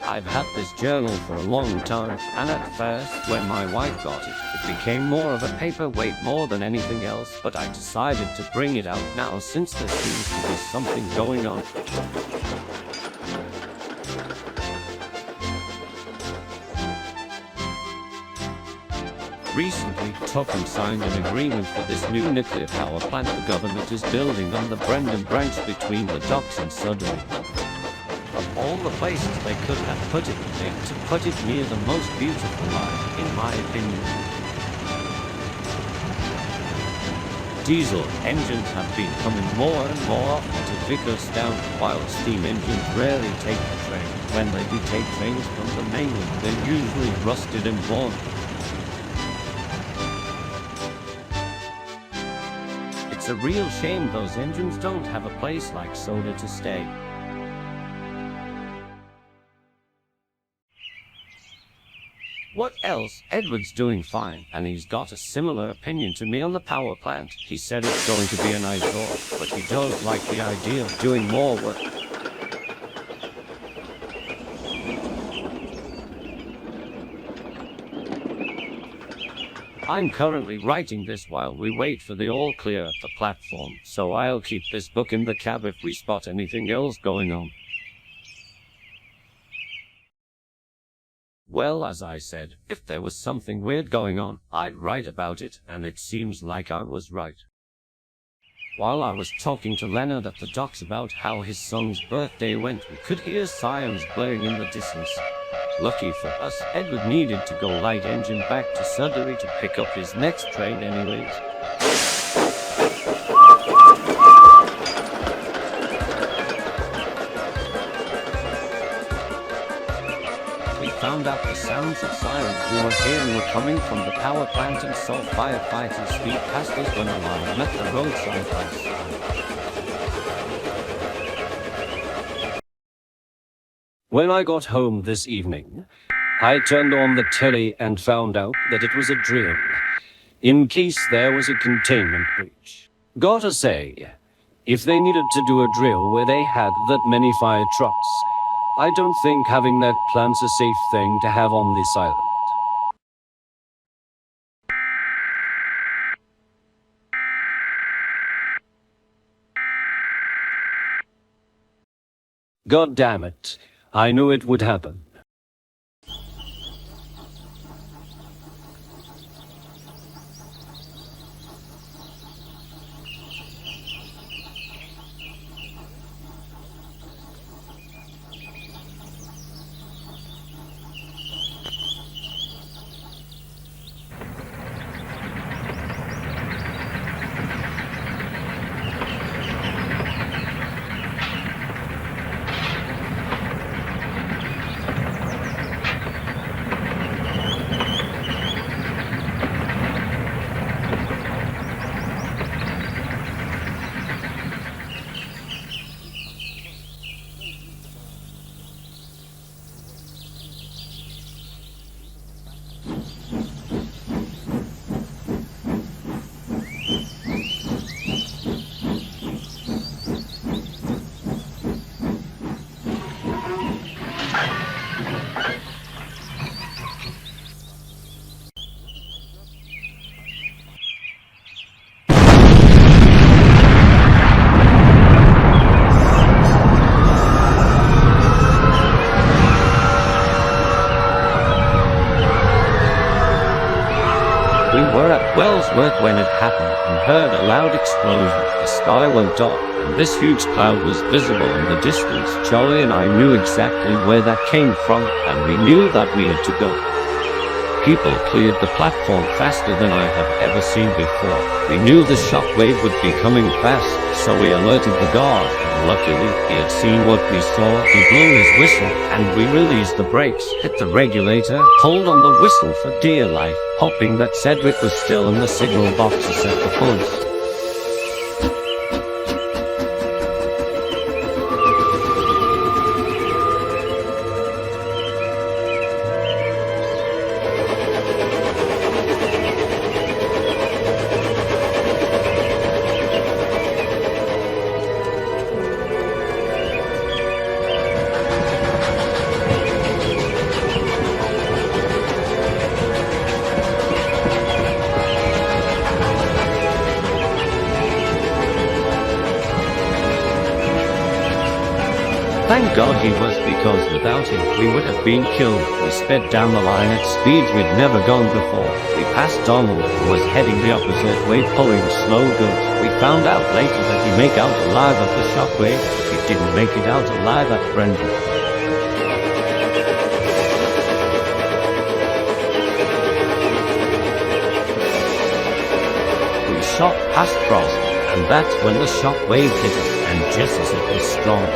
I've had this journal for a long time, and at first, when my wife got it, it became more of a paperweight more than anything else, but I decided to bring it out now since there seems to be something going on. Recently, Tuffin signed an agreement for this new nuclear power plant the government is building on the Brendan branch between the docks and Sodor. Of all the places they could have put it, they had to put it near the most beautiful line, in my opinion. Diesel engines have been coming more and more often to pick us down, while steam engines rarely take the train. When they do take trains from the mainland, they're usually rusted and worn. It's a real shame those engines don't have a place like Sodor to stay. What else? Edward's doing fine, and he's got a similar opinion to me on the power plant. He said it's going to be an eyesore, but he does like the idea of doing more work. I'm currently writing this while we wait for the all clear at the platform, so I'll keep this book in the cab if we spot anything else going on. Well, as I said, if there was something weird going on, I'd write about it, and it seems like I was right. While I was talking to Leonard at the docks about how his son's birthday went, we could hear sirens blaring in the distance. Lucky for us, Edward needed to go light engine back to Sudbury to pick up his next train anyways. Found out the sounds of sirens we were hearing were coming from the power plant and saw firefighters speed past us when a line met the roadside house. When I got home this evening, I turned on the telly and found out that it was a drill, in case there was a containment breach. Gotta say, if they needed to do a drill where they had that many fire trucks, I don't think having that plant's a safe thing to have on this island. God damn it, I knew it would happen. Wellsworth when it happened and heard a loud explosion. The sky went dark and this huge cloud was visible in the distance. Charlie and I knew exactly where that came from, and we knew that we had to go. People cleared the platform faster than I have ever seen before. We knew the shockwave would be coming fast, so we alerted the guard. Luckily, he had seen what we saw. He blew his whistle, and we released the brakes, hit the regulator, pulled on the whistle for dear life, hoping that Cedric was still in the signal box to set the pulse. Thank God he was, because without him we would have been killed. We sped down the line at speeds we'd never gone before. We passed Donald, who was heading the opposite way, pulling slow goods. We found out later that he made out alive at the shockwave, but he didn't make it out alive at Brendan. We shot past Frost, and that's when the shockwave hit us, and just as it was strong.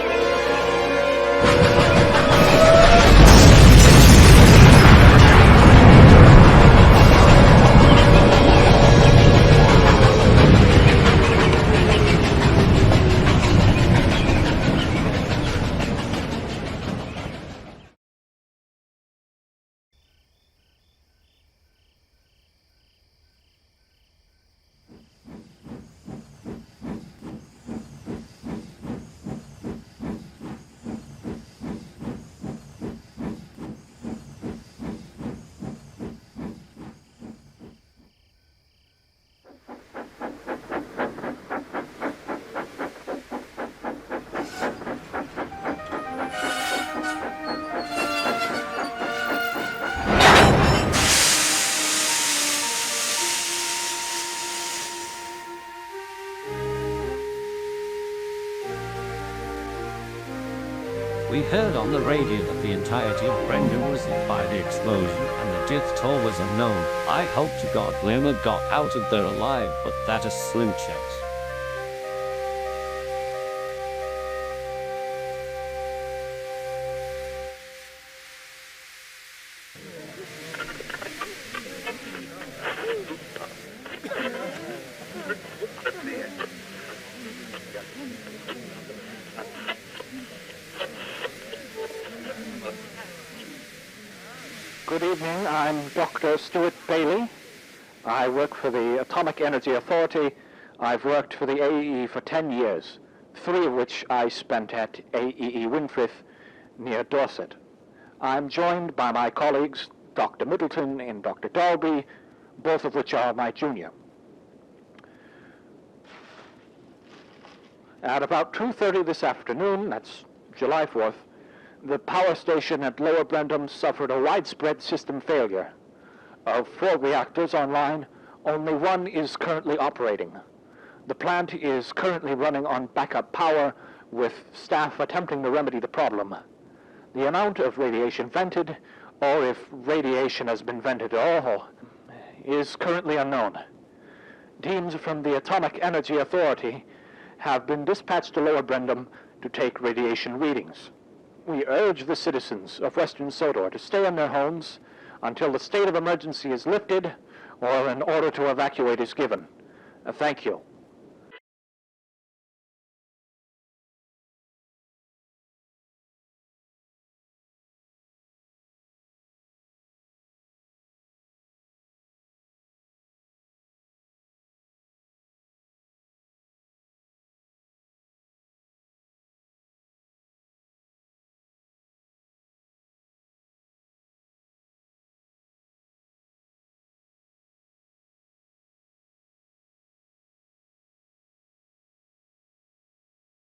We heard on the radio that the entirety of Brendan was hit by the explosion and the death toll was unknown. I hope to God Leonard got out of there alive, but that is slim chance. Good evening, I'm Dr. Stuart Bailey. I work for the Atomic Energy Authority. I've worked for the AEE for 10 years, 3 of which I spent at AEE Winfrith near Dorset. I'm joined by my colleagues, Dr. Middleton and Dr. Dalby, both of which are my junior. At about 2:30 this afternoon, that's July 4th, the power station at Lower Brendam suffered a widespread system failure. Of 4 reactors online, only 1 is currently operating. The plant is currently running on backup power, with staff attempting to remedy the problem. The amount of radiation vented, or if radiation has been vented at all, is currently unknown. Teams from the Atomic Energy Authority have been dispatched to Lower Brendam to take radiation readings. We urge the citizens of Western Sodor to stay in their homes until the state of emergency is lifted or an order to evacuate is given. Thank you.